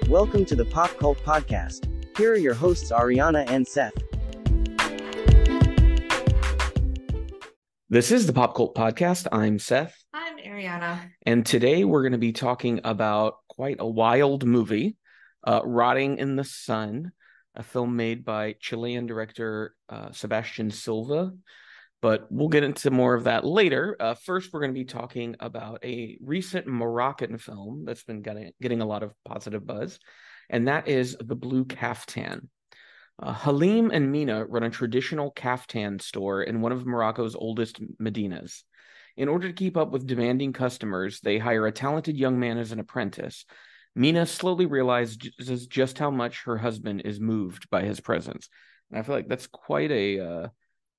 Welcome to the Pop Cult Podcast. Here are your hosts Ariana and Seth. This is the Pop Cult Podcast. I'm Seth. I'm Ariana. And today we're going to be talking about quite a wild movie, Rotting in the Sun, a film made by Chilean director Sebastian Silva. But we'll get into more of that later. First, we're going to be talking about a recent Moroccan film that's been getting a lot of positive buzz, and that is The Blue Caftan. Halim and Mina run a traditional caftan store in one of Morocco's oldest medinas. In order to keep up with demanding customers, they hire a talented young man as an apprentice. Mina slowly realizes just how much her husband is moved by his presence. And I feel like that's quite a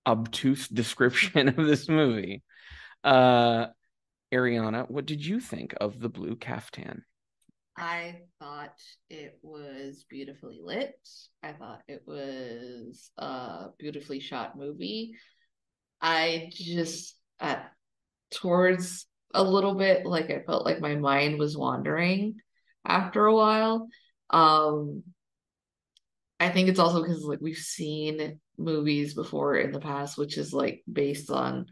obtuse description of this movie. Ariana, what did you think of The Blue Caftan? I thought it was beautifully lit. I thought it was a beautifully shot movie. I just, towards a little bit, like I felt like my mind was wandering after a while. I think it's also because like we've seen movies before in the past, which is like based on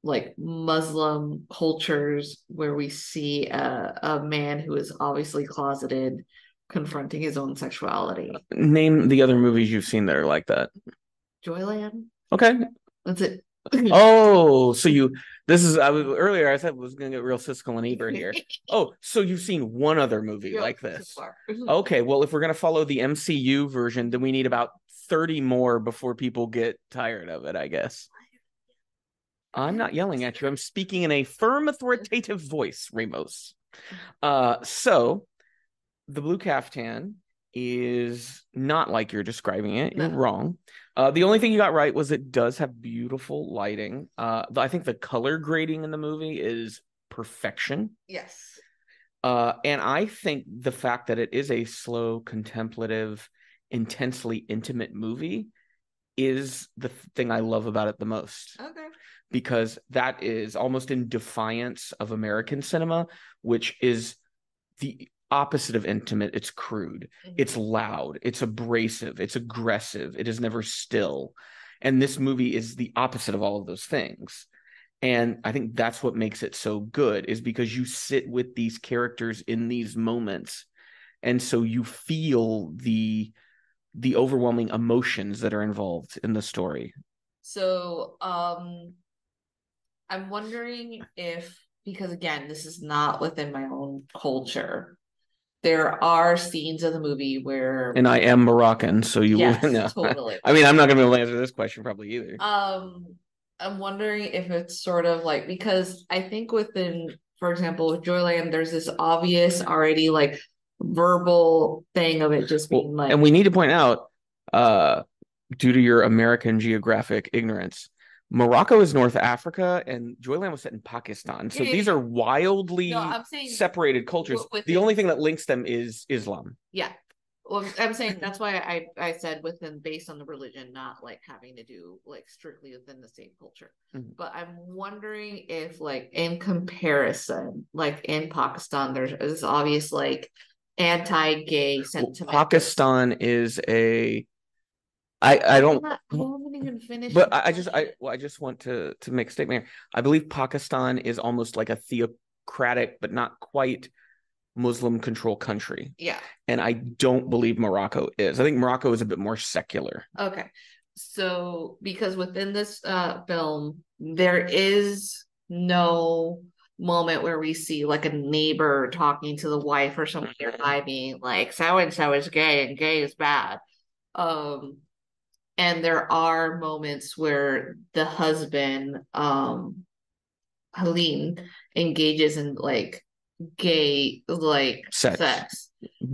like Muslim cultures where we see a man who is obviously closeted confronting his own sexuality. Name the other movies you've seen that are like that. Joyland. Okay. That's it. Oh, so earlier I said I was gonna get real Siskel and Ebert here. Oh, so you've seen one other movie like this. So far. Okay, well, if we're gonna follow the MCU version, then we need about 30 more before people get tired of it, I guess. I'm not yelling at you. I'm speaking in a firm, authoritative voice, Ramos. So The Blue Caftan is not like you're describing it. You're wrong. The only thing you got right was it does have beautiful lighting. I think the color grading in the movie is perfection. Yes. And I think the fact that it is a slow, contemplative, intensely intimate movie is the thing I love about it the most. Okay. Because that is almost in defiance of American cinema, which is the opposite of intimate. It's crude, it's loud, it's abrasive, it's aggressive, it is never still. And this movie is the opposite of all of those things. And I think that's what makes it so good, is because you sit with these characters in these moments, and so you feel the overwhelming emotions that are involved in the story. So I'm wondering if, because again, this is not within my own culture, there are scenes of the movie where, and I am Moroccan, so you yes, will know. Totally. I mean, I'm not going to be able to answer this question probably either. I'm wondering if it's sort of like, because I think within, for example, with Joyland, there's this obvious already like verbal thing of it just being like, and we need to point out, due to your American geographic ignorance, Morocco is North Africa, and Joyland was set in Pakistan. So these are wildly separated cultures. The only thing that links them is Islam. Yeah. Well, I'm saying that's why I said within, based on the religion, not like having to do like strictly within the same culture. But I'm wondering if like in comparison, like in Pakistan, there's this obvious like anti-gay sentiment. Pakistan is I don't even finish. But I just want to make a statement here. I believe Pakistan is almost like a theocratic but not quite Muslim controlled country. Yeah. And I don't believe Morocco is. I think Morocco is a bit more secular. Okay. So because within this film there is no moment where we see like a neighbor talking to the wife or something nearby being like, so and so is gay and gay is bad. And there are moments where the husband, Halim, engages in like gay like sex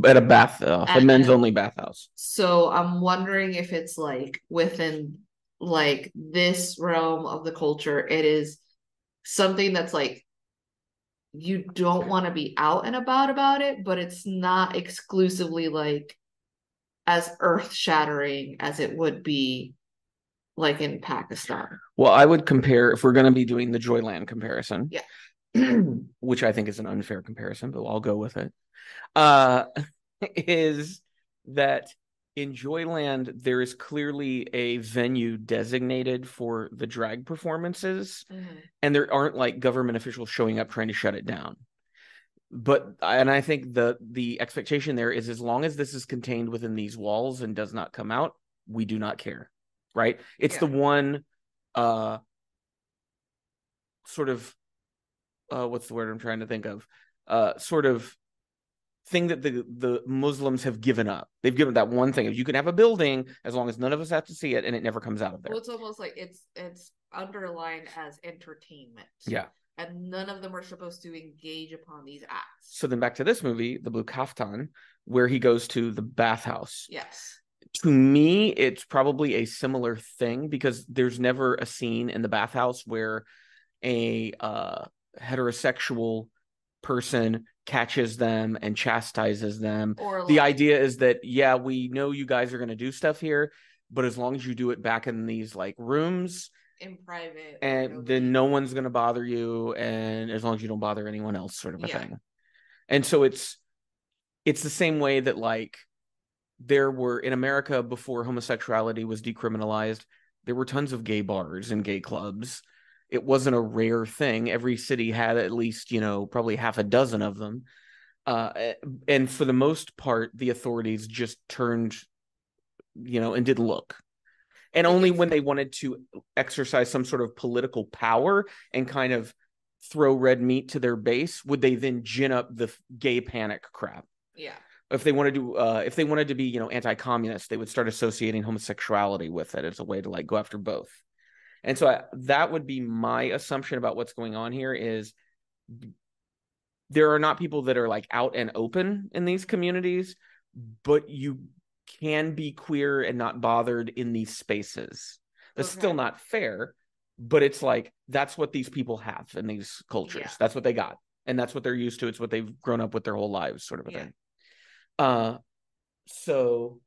at a men's only bathhouse. So I'm wondering if it's like within like this realm of the culture, it is something that's like you don't want to be out and about it, but it's not exclusively like as earth-shattering as it would be like in Pakistan. Well, I would compare, if we're going to be doing the Joyland comparison, yeah, which I think is an unfair comparison, but I'll go with it. is that in Joyland, there is clearly a venue designated for the drag performances, and there aren't like government officials showing up trying to shut it down. And I think the expectation there is, as long as this is contained within these walls and does not come out, we do not care, right? It's the one sort of what's the word I'm trying to think of? Sort of thing that the Muslims have given up. They've given that one thing. If you can have a building as long as none of us have to see it and it never comes out of there. Well, it's almost like it's underlined as entertainment. Yeah. And none of them are supposed to engage upon these acts. So then back to this movie, The Blue Caftan, where he goes to the bathhouse. Yes. To me, it's probably a similar thing because there's never a scene in the bathhouse where a heterosexual person catches them and chastises them. Or the idea is that, yeah, we know you guys are going to do stuff here, but as long as you do it back in these like rooms in private, and then no one's going to bother you, and as long as you don't bother anyone else, sort of a thing. And so it's the same way that like there were in America before homosexuality was decriminalized, there were tons of gay bars and gay clubs. It wasn't a rare thing. Every city had at least, probably half a dozen of them. And for the most part, the authorities just turned, and didn't look. And only when they wanted to exercise some sort of political power and kind of throw red meat to their base would they then gin up the gay panic crap. Yeah. If they wanted to be, anti-communist, they would start associating homosexuality with it as a way to like go after both. And so that would be my assumption about what's going on here is there are not people that are like out and open in these communities, but you can be queer and not bothered in these spaces. That's still not fair, but it's like, that's what these people have in these cultures. Yeah. That's what they got. And that's what they're used to. It's what they've grown up with their whole lives, sort of a thing. So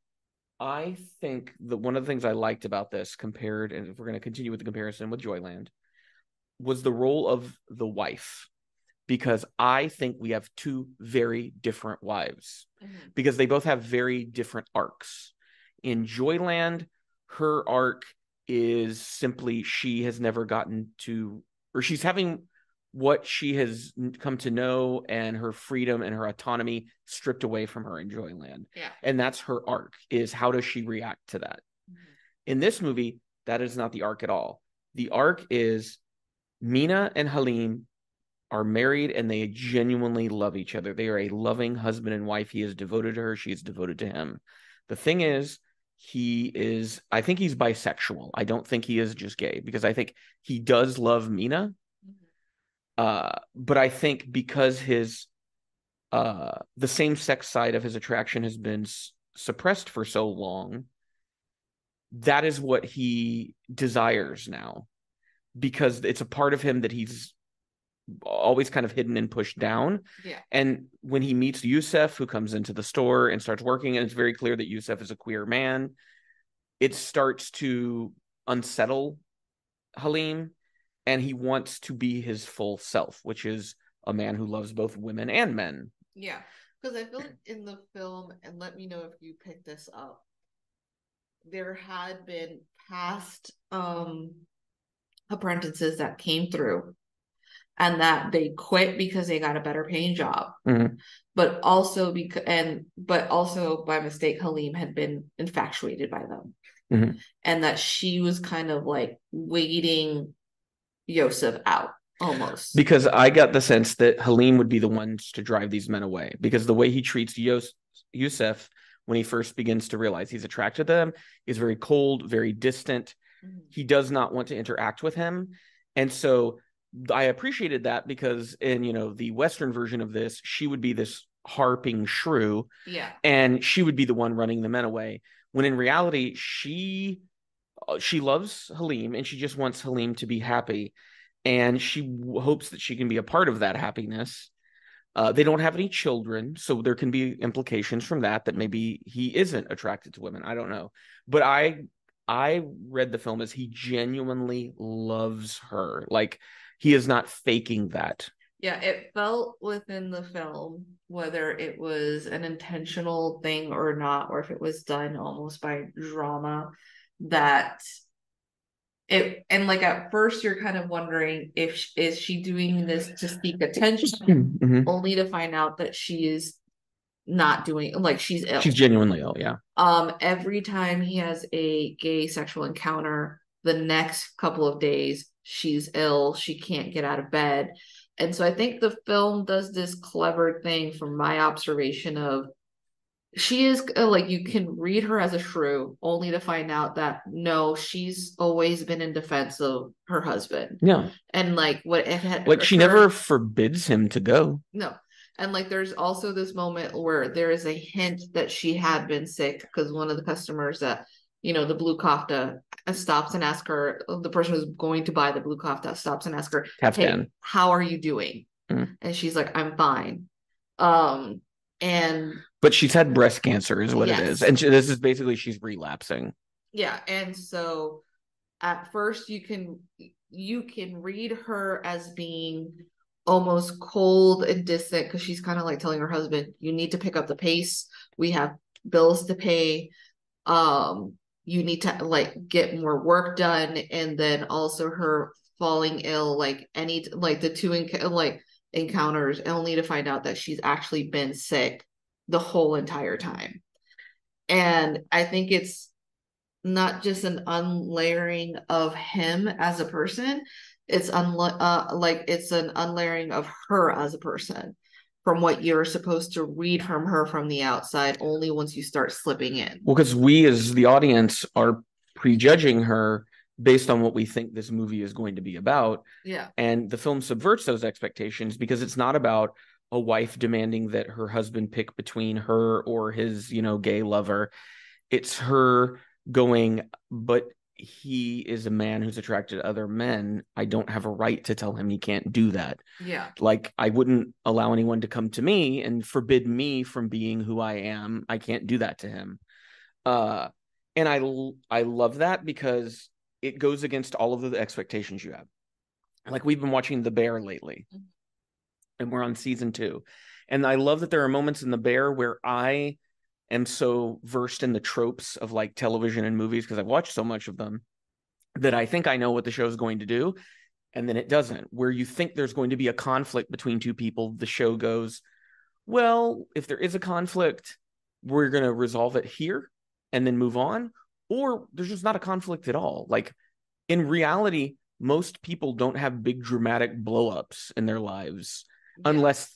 I think that one of the things I liked about this compared, and if we're going to continue with the comparison with Joyland, was the role of the wife. Because I think we have two very different wives. Because they both have very different arcs. In Joyland, her arc is simply she has never gotten to, or she's having what she has come to know and her freedom and her autonomy stripped away from her in Joyland. Yeah. And that's her arc, is how does she react to that? In this movie, that is not the arc at all. The arc is Mina and Halim are married and they genuinely love each other. They are a loving husband and wife. He is devoted to her. She is devoted to him. The thing is, I think he's bisexual. I don't think he is just gay, because I think he does love Mina. But I think because his the same sex side of his attraction has been suppressed for so long, that is what he desires now, because it's a part of him that he's always kind of hidden and pushed down. Yeah. And when he meets Yusef, who comes into the store and starts working, and it's very clear that Yusef is a queer man, it starts to unsettle Halim, and he wants to be his full self, which is a man who loves both women and men. Yeah, because I feel like in the film, and let me know if you pick this up, there had been past apprentices that came through and that they quit because they got a better paying job. But also by mistake, Halim had been infatuated by them. And that she was kind of like waiting Yosef out almost. Because I got the sense that Halim would be the ones to drive these men away, because the way he treats Yusef when he first begins to realize he's attracted to them is very cold, very distant. He does not want to interact with him. And so I appreciated that, because in, the Western version of this, she would be this harping shrew. Yeah. And she would be the one running the men away. When in reality, she loves Halim and she just wants Halim to be happy. And she hopes that she can be a part of that happiness. They don't have any children, so there can be implications from that maybe he isn't attracted to women. I don't know. But I read the film as he genuinely loves her. Like, he is not faking that. Yeah, it felt within the film, whether it was an intentional thing or not, or if it was done almost by drama, that it, and like at first you're kind of wondering if is she doing this to seek attention, Mhm. only to find out that she is not doing, like, she's She's ill. genuinely ill, yeah. Every time he has a gay sexual encounter, the next couple of days, she's ill, she can't get out of bed. And so I think the film does this clever thing from my observation of she is like, you can read her as a shrew only to find out that no, she's always been in defense of her husband. Yeah. And like what it had Like she occurred, never forbids him to go. no. And like there's also this moment where there is a hint that she had been sick because one of the customers that, the blue kofta stops and asks her, the person who's going to buy the blue kofta stops and asks her, Caftan. hey, how are you doing? Mm. And she's like, I'm fine. And But she's had breast cancer is what it yes. is. And this is basically she's relapsing. Yeah. And so at first you can read her as being almost cold and distant because she's kind of like telling her husband, you need to pick up the pace, we have bills to pay, you need to like get more work done. And then also her falling ill, like any like the two like encounters, only to find out that she's actually been sick the whole entire time. And I think it's not just an unlayering of him as a person, it's like it's an unlayering of her as a person from what you're supposed to read from her from the outside only once you start slipping in. Well, because we as the audience are prejudging her based on what we think this movie is going to be about. Yeah. And the film subverts those expectations because it's not about a wife demanding that her husband pick between her or his, gay lover. It's her going, but he is a man who's attracted to other men. I don't have a right to tell him he can't do that. Yeah. Like I wouldn't allow anyone to come to me and forbid me from being who I am. I can't do that to him. And I love that because it goes against all of the expectations you have. Like we've been watching The Bear lately, and we're on season 2. And I love that there are moments in The Bear where I am so versed in the tropes of like television and movies because I've watched so much of them that I think I know what the show is going to do. And then it doesn't. Where you think there's going to be a conflict between two people, the show goes, well, if there is a conflict, we're going to resolve it here and then move on. Or there's just not a conflict at all. Like in reality, most people don't have big dramatic blowups in their lives unless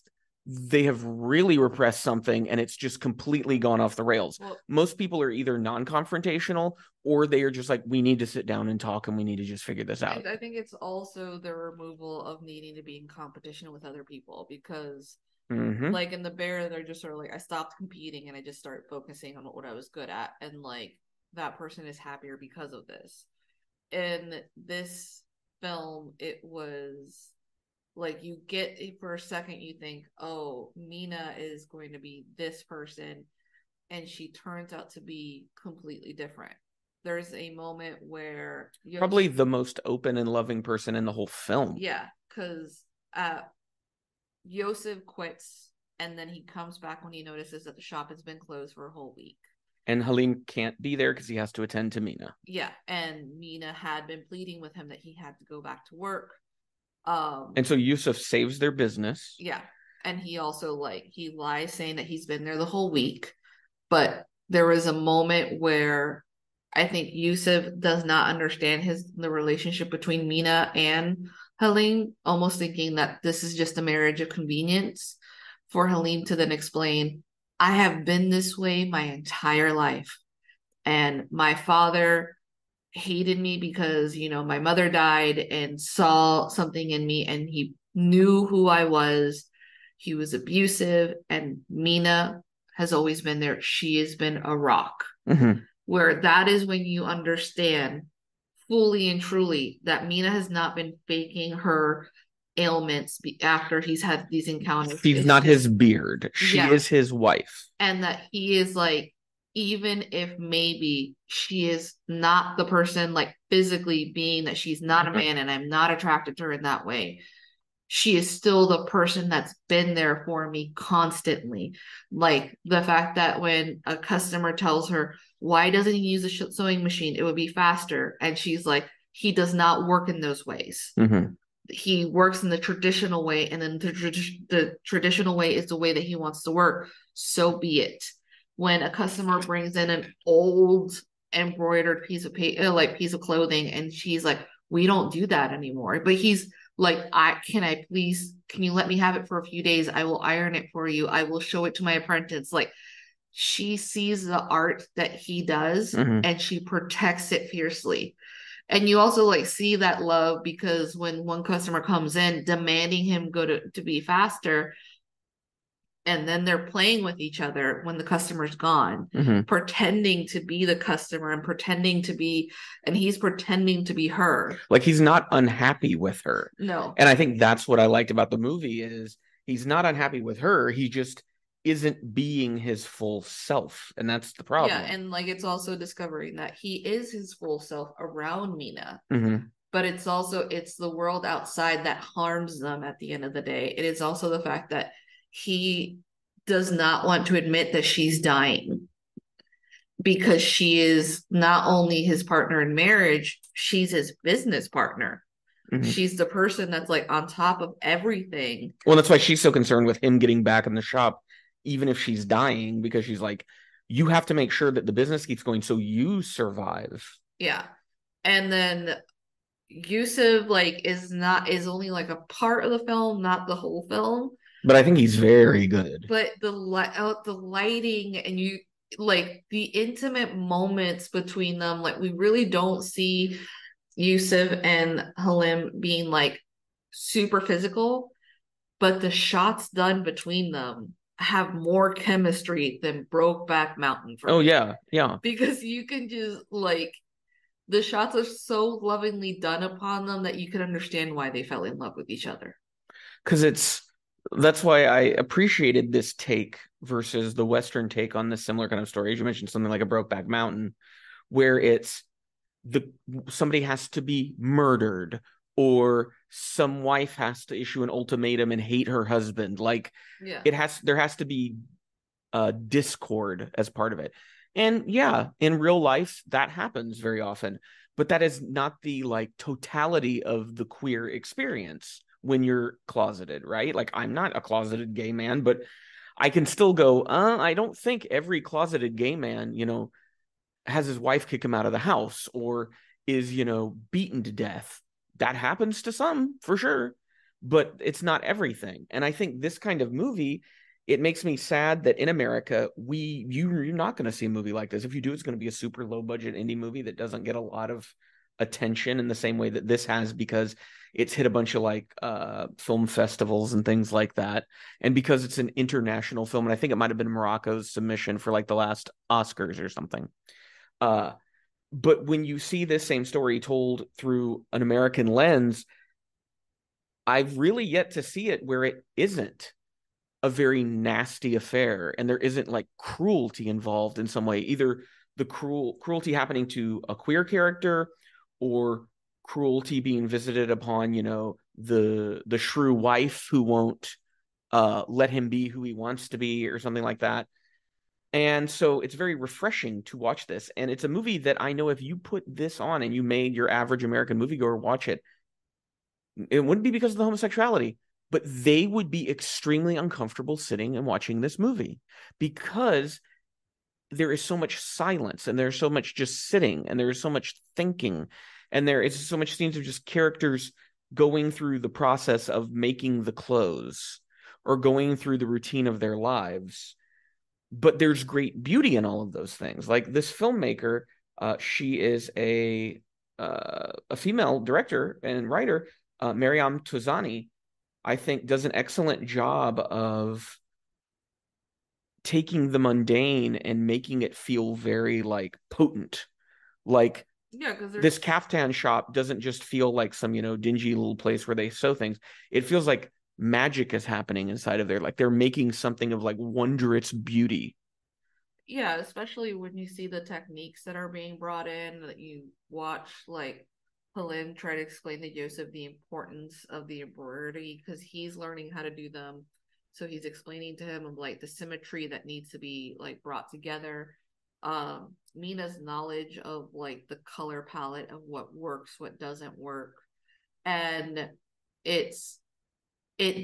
they have really repressed something and it's just completely gone off the rails. Well, most people are either non-confrontational or they are just like, we need to sit down and talk and we need to just figure this out. I think it's also the removal of needing to be in competition with other people because like in The Bear, they're just sort of like, I stopped competing and I just started focusing on what I was good at. And like that person is happier because of this. In this film, it was like you get for a second, you think, oh, Mina is going to be this person, and she turns out to be completely different. There's a moment where probably the most open and loving person in the whole film. Yeah, because Yosef quits, and then he comes back when he notices that the shop has been closed for a whole week. And Halim can't be there because he has to attend to Mina. Yeah, and Mina had been pleading with him that he had to go back to work. And so Yusuf saves their business. Yeah, and he also he lies saying that he's been there the whole week. But there was a moment where I think Yusuf does not understand the relationship between Mina and Halim, almost thinking that this is just a marriage of convenience for Halim to then explain, I have been this way my entire life. And my father hated me because, my mother died and saw something in me and he knew who I was. He was abusive, and Mina has always been there. She has been a rock. Where that is when you understand fully and truly that Mina has not been faking her ailments after he's had these encounters. She's not his beard. She is his wife. And that he is like, even if maybe she is not the person, like physically being that she's not a man and I'm not attracted to her in that way, she is still the person that's been there for me constantly. Like the fact that when a customer tells her, why doesn't he use a sewing machine? It would be faster. And she's like, he does not work in those ways. Mm-hmm. He works in the traditional way, and then the traditional way is the way that he wants to work. So be it. When a customer brings in an old embroidered piece of piece of clothing, and she's like, we don't do that anymore. But he's like, can you let me have it for a few days? I will iron it for you. I will show it to my apprentice. Like, she sees the art that he does, Mm-hmm. and she protects it fiercely. And you also like see that love, because when one customer comes in demanding him go to be faster, and then they're playing with each other when the customer's gone, Mm-hmm. pretending to be the customer and he's pretending to be her. Like, he's not unhappy with her. No. And I think that's what I liked about the movie is he's not unhappy with her. He just isn't being his full self. And that's the problem. Yeah, and like it's also discovering that he is his full self around Mina. Mm-hmm. But it's the world outside that harms them at the end of the day. It is also the fact that he does not want to admit that she's dying, because she is not only his partner in marriage, she's his business partner. Mm-hmm. She's the person that's like on top of everything. Well, that's why she's so concerned with him getting back in the shop, even if she's dying, because she's like, you have to make sure that the business keeps going so you survive. Yeah. And then Yusuf is only like a part of the film, not the whole film. But I think he's very good. But the lighting, and you like the intimate moments between them, like we really don't see Yusuf and Halim being like super physical, but the shots done between them have more chemistry than Brokeback Mountain for me. Yeah. Because you can just like the shots are so lovingly done upon them that you can understand why they fell in love with each other. Because that's why I appreciated this take versus the Western take on this similar kind of story. As you mentioned, something like a Brokeback Mountain, where it's somebody has to be murdered, or some wife has to issue an ultimatum and hate her husband. Like, there has to be discord as part of it. And yeah, in real life, that happens very often. But that is not the like totality of the queer experience when you're closeted, right? Like, I'm not a closeted gay man, but I can still go, I don't think every closeted gay man, has his wife kick him out of the house or is, beaten to death. That happens to some, for sure, but it's not everything. And I think this kind of movie, it makes me sad that in America, you're not going to see a movie like this. If you do, it's going to be a super low budget indie movie that doesn't get a lot of attention in the same way that this has, because it's hit a bunch of like film festivals and things like that, and because it's an international film. And I think it might have been Morocco's submission for like the last Oscars or something. But when you see this same story told through an American lens, I've really yet to see it where it isn't a very nasty affair and there isn't like cruelty involved in some way, either the cruelty happening to a queer character or cruelty being visited upon, the shrew wife who won't let him be who he wants to be or something like that. And so it's very refreshing to watch this. And it's a movie that I know if you put this on and you made your average American moviegoer watch it, it wouldn't be because of the homosexuality, but they would be extremely uncomfortable sitting and watching this movie because there is so much silence and there's so much just sitting and there's so much thinking and there is so much scenes of just characters going through the process of making the clothes or going through the routine of their lives. But there's great beauty in all of those things. Like this filmmaker, she is a female director and writer, Mariam Tozani, I think does an excellent job of taking the mundane and making it feel very like potent. Like, yeah, because this caftan shop doesn't just feel like some, dingy little place where they sew things. It feels like magic is happening inside of there. Like they're making something of like wondrous beauty. Yeah, especially when you see the techniques that are being brought in, that you watch like Helene try to explain to Joseph the importance of the embroidery because he's learning how to do them. So he's explaining to him of like the symmetry that needs to be like brought together. Mina's knowledge of like the color palette of what works, what doesn't work. And it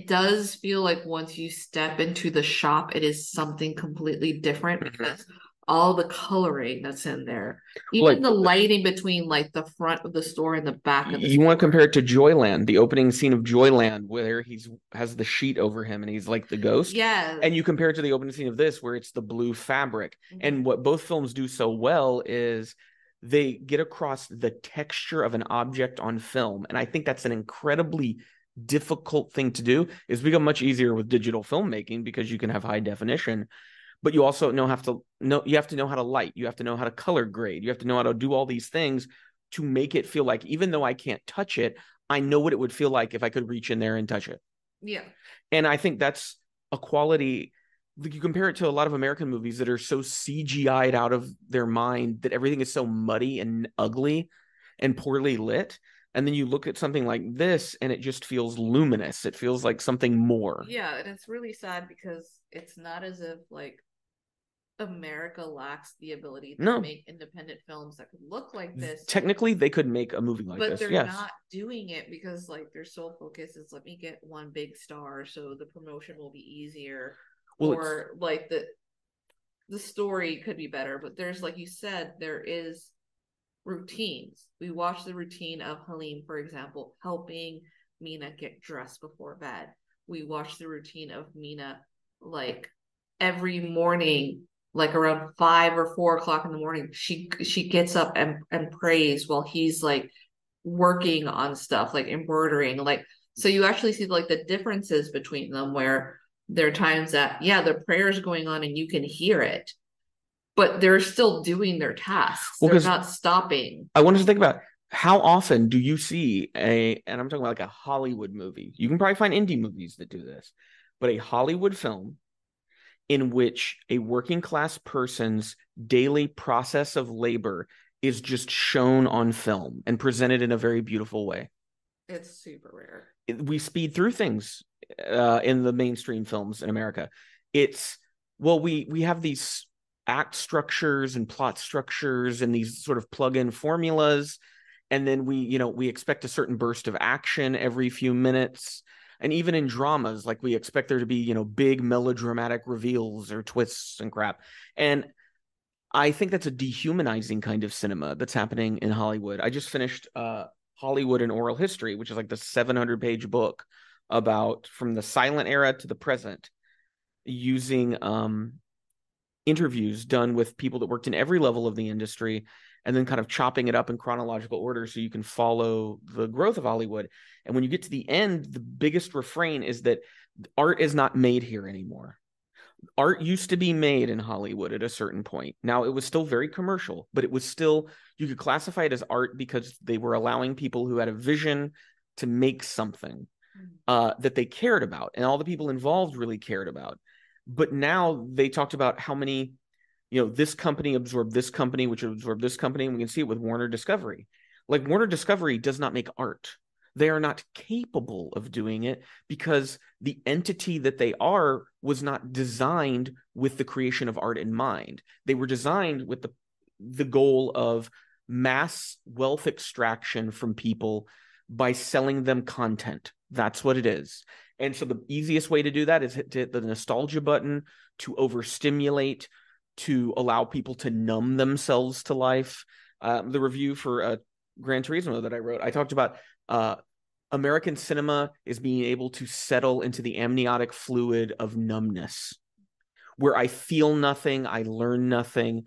does feel like once you step into the shop, it is something completely different because all the coloring that's in there, even Like the lighting between like the front of the store and the back of the you want to store. compare it to Joyland, the opening scene of Joyland, where he's has the sheet over him and he's like the ghost. Yeah. And you compare it to the opening scene of this, where it's the blue fabric. And what both films do so well is they get across the texture of an object on film. And I think that's an incredibly difficult thing to do. It's become much easier with digital filmmaking because you can have high definition, but you also you have to know how to light, you have to know how to color grade, you have to know how to do all these things to make it feel like, even though I can't touch it, I know what it would feel like if I could reach in there and touch it. Yeah. And I think that's a quality. Like, you compare it to a lot of American movies that are so CGI'd out of their mind that everything is so muddy and ugly and poorly lit. And then you look at something like this and it just feels luminous. It feels like something more. Yeah, and it's really sad because it's not as if like America lacks the ability to make independent films that could look like this. Technically, they could make a movie like this, but they're not doing it because like their sole focus is let me get one big star so the promotion will be easier, or like the story could be better. But there's, like you said, there is routines. We watch the routine of Helene, for example, helping Mina get dressed before bed. We watch the routine of Mina like every morning, like around 5 or 4 o'clock in the morning, she gets up and prays while he's like working on stuff like embroidering. Like, so you actually see like the differences between them, where there are times that the prayer's going on and you can hear it, but they're still doing their tasks. They're not stopping. I wanted to think about, how often do you see and I'm talking about like a Hollywood movie. You can probably find indie movies that do this, but a Hollywood film in which a working class person's daily process of labor is just shown on film and presented in a very beautiful way. It's super rare. We speed through things in the mainstream films in America. We have these act structures and plot structures and these sort of plug-in formulas, and then we expect a certain burst of action every few minutes. And even in dramas, like, we expect there to be big melodramatic reveals or twists and crap. And I think that's a dehumanizing kind of cinema that's happening in Hollywood. I just finished Hollywood and Oral History, which is like the 700-page book about from the silent era to the present, using interviews done with people that worked in every level of the industry, and then kind of chopping it up in chronological order so you can follow the growth of Hollywood. And when you get to the end, the biggest refrain is that art is not made here anymore. Art used to be made in Hollywood at a certain point. Now, it was still very commercial, but it was still, you could classify it as art because they were allowing people who had a vision to make something that they cared about, and all the people involved really cared about. But now they talked about how many, this company absorbed this company, which absorbed this company, and we can see it with Warner Discovery. Like, Warner Discovery does not make art. They are not capable of doing it because the entity that they are was not designed with the creation of art in mind. They were designed with the goal of mass wealth extraction from people by selling them content. That's what it is. And so the easiest way to do that is to hit the nostalgia button, to overstimulate, to allow people to numb themselves to life. The review for Gran Turismo that I wrote, I talked about American cinema is being able to settle into the amniotic fluid of numbness, where I feel nothing, I learn nothing.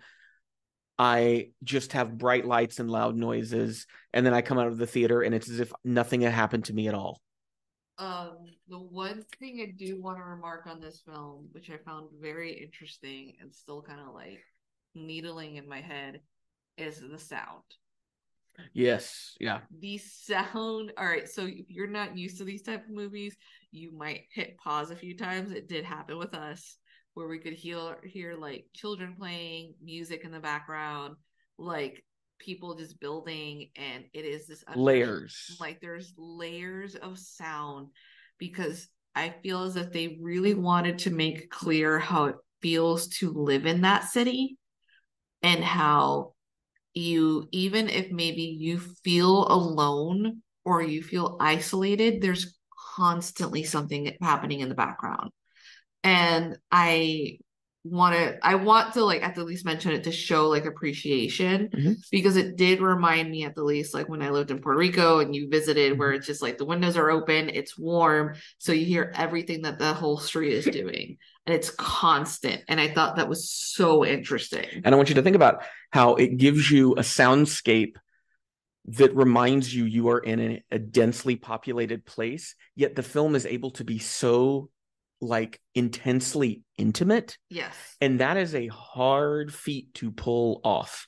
I just have bright lights and loud noises, and then I come out of the theater and it's as if nothing had happened to me at all. The one thing I do want to remark on this film, which I found very interesting and still kind of like needling in my head, is the sound. Yes, yeah. The sound. All right, so if you're not used to these type of movies, you might hit pause a few times. It did happen with us, where we could hear like children playing music in the background. Like, people just building, and it is this layers. Like there's layers of sound, because I feel as if they really wanted to make clear how it feels to live in that city, and how you, even if maybe you feel alone or you feel isolated, there's constantly something happening in the background. And I want to like at the least mention it to show like appreciation, because it did remind me at the least like when I lived in Puerto Rico and you visited, where it's just like the windows are open, it's warm, so you hear everything that the whole street is doing, and it's constant. And I thought that was so interesting. And I want you to think about how it gives you a soundscape that reminds you you are in a densely populated place, yet the film is able to be so like intensely intimate. Yes. And that is a hard feat to pull off.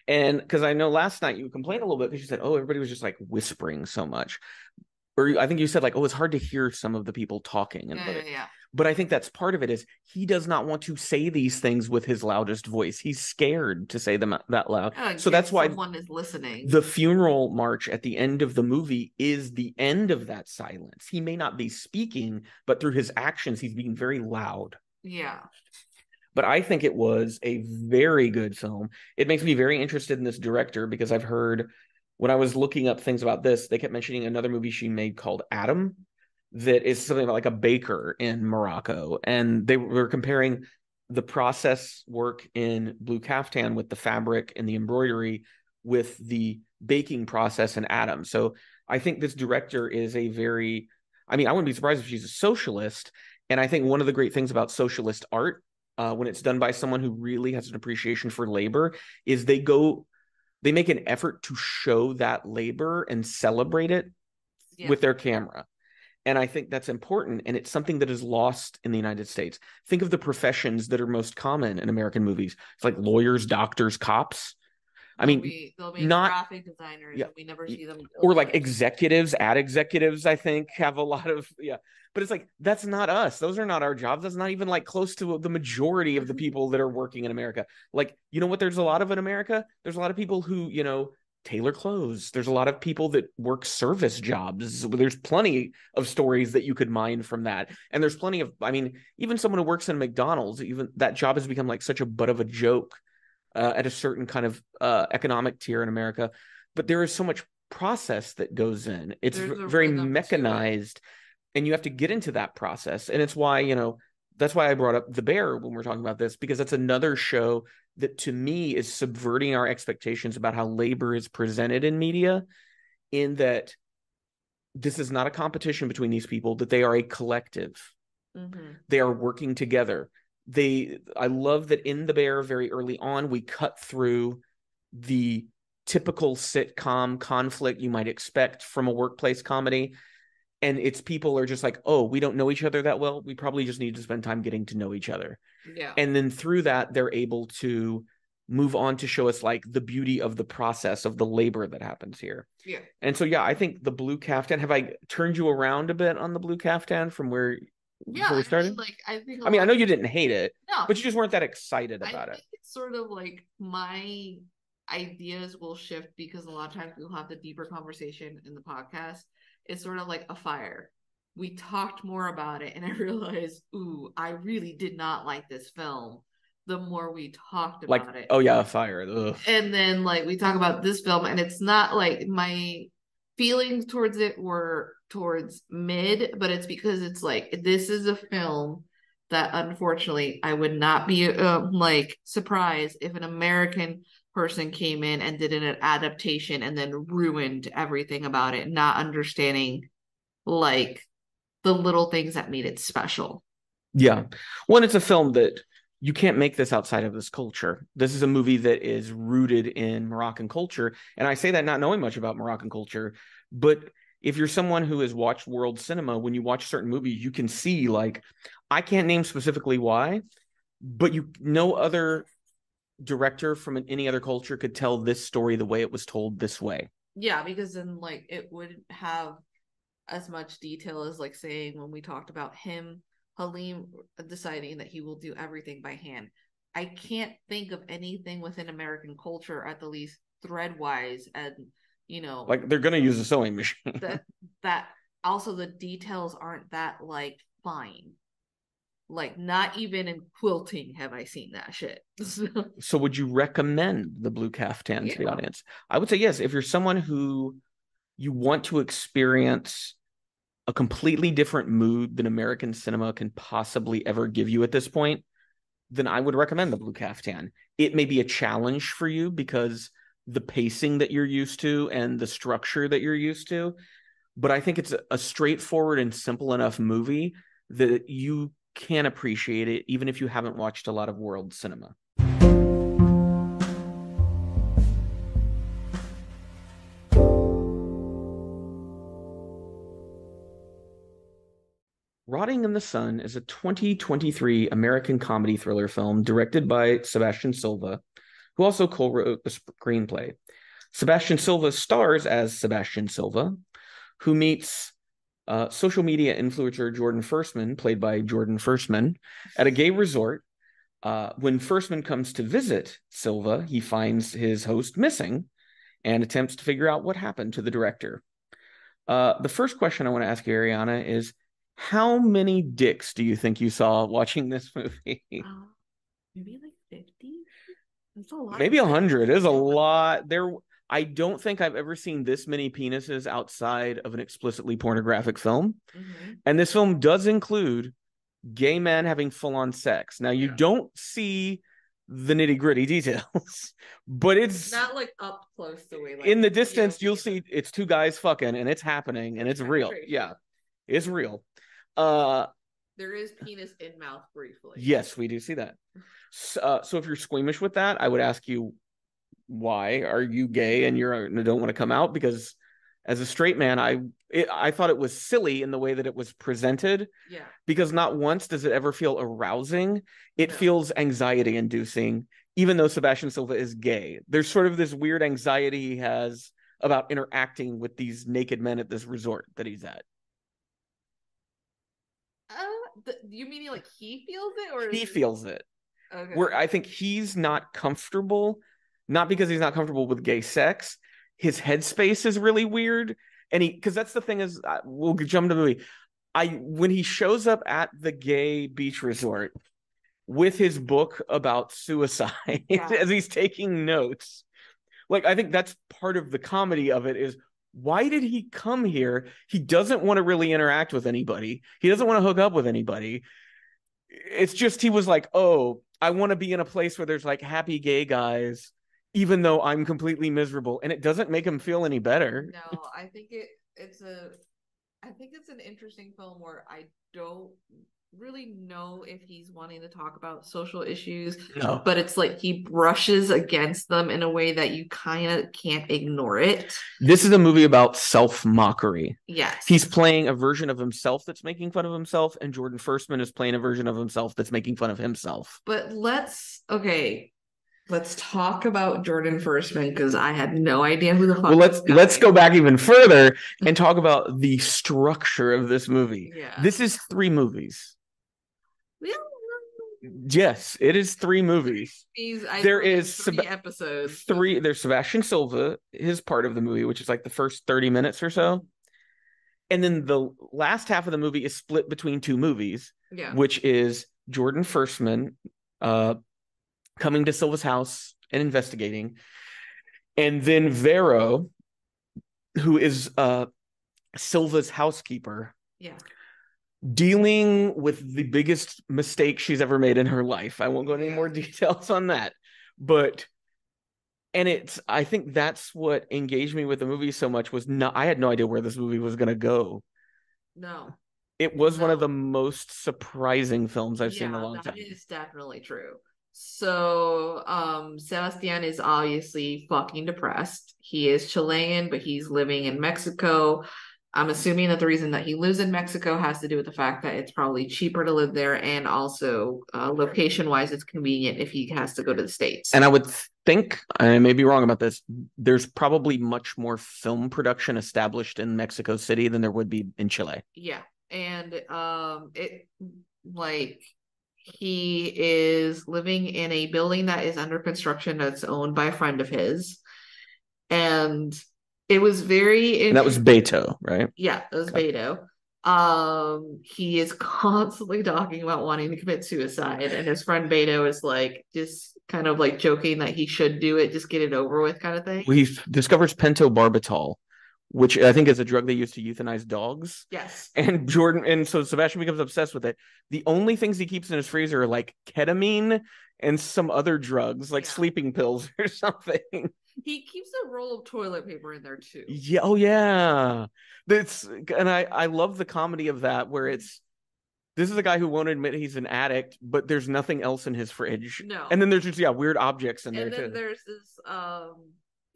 And because I know last night you complained a little bit because you said, oh, everybody was just like whispering so much. Or I think you said like, oh, it's hard to hear some of the people talking. And Yeah. But I think that's part of it is he does not want to say these things with his loudest voice. He's scared to say them that loud. So that's why someone is listening. The funeral march at the end of the movie is the end of that silence. He may not be speaking, but through his actions, he's being very loud. Yeah. But I think it was a very good film. It makes me very interested in this director because I've heard, when I was looking up things about this, they kept mentioning another movie she made called Adam, that is something about like a baker in Morocco. And they were comparing the process work in Blue Caftan with the fabric and the embroidery with the baking process in Adam. So I think this director is I wouldn't be surprised if she's a socialist. And I think one of the great things about socialist art, when it's done by someone who really has an appreciation for labor, is they make an effort to show that labor and celebrate it with their camera. And I think that's important. And it's something that is lost in the United States. Think of the professions that are most common in American movies. It's like lawyers, doctors, cops. They'll be not graphic designers. Yeah, and we never see them. Or like executives, ad executives, I think have a lot of, but it's like, that's not us. Those are not our jobs. That's not even like close to the majority of the people that are working in America. Like, you know what there's a lot of in America? There's a lot of people who, tailor clothes. There's a lot of people that work service jobs. There's plenty of stories that you could mine from that. And there's plenty of, even someone who works in McDonald's, even that job has become like such a butt of a joke at a certain kind of economic tier in America. But there is so much process that goes in. It's very mechanized, and you have to get into that process. And it's why, that's why I brought up The Bear when we're talking about this, because that's another show that to me is subverting our expectations about how labor is presented in media, in that this is not a competition between these people, that they are a collective. Mm-hmm. They are working together. I love that in The Bear, very early on, we cut through the typical sitcom conflict you might expect from a workplace comedy. And it's people are just like, oh, we don't know each other that well. We probably just need to spend time getting to know each other. Yeah. And then through that, they're able to move on to show us like the beauty of the process of the labor that happens here. Yeah. And so, I think the Blue Caftan, have I turned you around a bit on the Blue Caftan from where we started? I know you didn't hate it, but you just weren't that excited about it. It's sort of like my ideas will shift because a lot of times we'll have the deeper conversation in the podcast. It's sort of like a fire. We talked more about it, and I realized, I really did not like this film. The more we talked about it. Oh yeah, a fire. Ugh. And then we talk about this film, and it's not like my feelings towards it were towards mid, but it's because it's like, this is a film that unfortunately I would not be surprised if an American person came in and did an adaptation and then ruined everything about it, not understanding like the little things that made it special. Yeah. Well, it's a film that you can't make this outside of this culture. This is a movie that is rooted in Moroccan culture. And I say that not knowing much about Moroccan culture, but if you're someone who has watched world cinema, when you watch certain movies, you can see I can't name specifically why, but no other director from any other culture could tell this story the way it was told this way. Yeah, because then it wouldn't have as much detail as saying when we talked about Halim deciding that he will do everything by hand. I can't think of anything within American culture, at the least thread-wise, and like they're gonna use a sewing machine. that also the details aren't that like fine. Like, not even in quilting have I seen that shit. So would you recommend the Blue Caftan to the audience? I would say yes. If you're someone who you want to experience a completely different mood than American cinema can possibly ever give you at this point, then I would recommend the Blue Caftan. It may be a challenge for you because the pacing that you're used to and the structure that you're used to, but I think it's a straightforward and simple enough movie that you can appreciate it even if you haven't watched a lot of world cinema. Rotting in the Sun is a 2023 American comedy thriller film directed by Sebastian Silva, who also co-wrote the screenplay. Sebastian Silva stars as Sebastian Silva, who meets social media influencer Jordan Firstman, played by Jordan Firstman, at a gay resort. When Firstman comes to visit Silva, he finds his host missing and attempts to figure out what happened to the director. The first question I want to ask you, Ariana, is how many dicks do you think you saw watching this movie? Maybe like 50? That's a lot. Maybe 100 is a lot. I don't think I've ever seen this many penises outside of an explicitly pornographic film. Mm-hmm. And this film does include gay men having full-on sex. Now, you don't see the nitty-gritty details, but it's not like up close the way. Like, in the distance, you'll see it's two guys fucking, and it's happening, and it's real. Yeah, it's real. There is penis in mouth briefly. Yes, we do see that. So if you're squeamish with that, I would ask you, why are you gay and you don't want to come out? Because as a straight man, I thought it was silly in the way that it was presented. Yeah. Because not once does it ever feel arousing. It feels anxiety inducing, even though Sebastian Silva is gay. There's sort of this weird anxiety he has about interacting with these naked men at this resort that he's at. You mean like he feels it, or he feels it? Okay. Where I think he's not comfortable, not because he's not comfortable with gay sex. His headspace is really weird, and because that's the thing is, we'll jump to the movie. When he shows up at the gay beach resort with his book about suicide as he's taking notes, like I think that's part of the comedy of it is, why did he come here? He doesn't want to really interact with anybody. He doesn't want to hook up with anybody. It's just he was like, oh, I want to be in a place where there's like happy gay guys, even though I'm completely miserable. And it doesn't make him feel any better. No, I think it's an interesting film where I don't really know if he's wanting to talk about social issues. No. But it's like he brushes against them in a way that you kind of can't ignore it. This is a movie about self-mockery. Yes. He's playing a version of himself that's making fun of himself, and Jordan Firstman is playing a version of himself that's making fun of himself. But let's talk about Jordan Firstman, because I had no idea who the fuck. Well, let's go back even further and talk about the structure of this movie. Yeah. This is 3 movies. Yes, it is 3 movies. There is 3 episodes. There's Sebastian Silva, his part of the movie, which is like the first 30 minutes or so. And then the last half of the movie is split between 2 movies, which is Jordan Firstman coming to Silva's house and investigating. And then Vero, who is Silva's housekeeper. Yeah. Dealing with the biggest mistake she's ever made in her life. I won't go into any more details on that. I think that's what engaged me with the movie so much I had no idea where this movie was going to go. No. It was one of the most surprising films I've seen in a long time. That is definitely true. So, Sebastian is obviously fucking depressed. He is Chilean, but he's living in Mexico. I'm assuming that the reason that he lives in Mexico has to do with the fact that it's probably cheaper to live there, and also location-wise, it's convenient if he has to go to the States. And I would think, I may be wrong about this, there's probably much more film production established in Mexico City than there would be in Chile. Yeah, and he is living in a building that is under construction that's owned by a friend of his. And it was very And that was Beto, right? Yeah, it was Okay. Beto. He is constantly talking about wanting to commit suicide, and his friend Beto is like just kind of like joking that he should do it, just get it over with, kind of thing. He discovers pentobarbital, which I think is a drug they use to euthanize dogs. Yes. And so Sebastian becomes obsessed with it. The only things he keeps in his freezer are like ketamine and some other drugs, like sleeping pills or something. He keeps a roll of toilet paper in there too. Yeah, oh yeah. I love the comedy of that, where this is a guy who won't admit he's an addict, but there's nothing else in his fridge. No. And then there's just weird objects in there too. And then there's this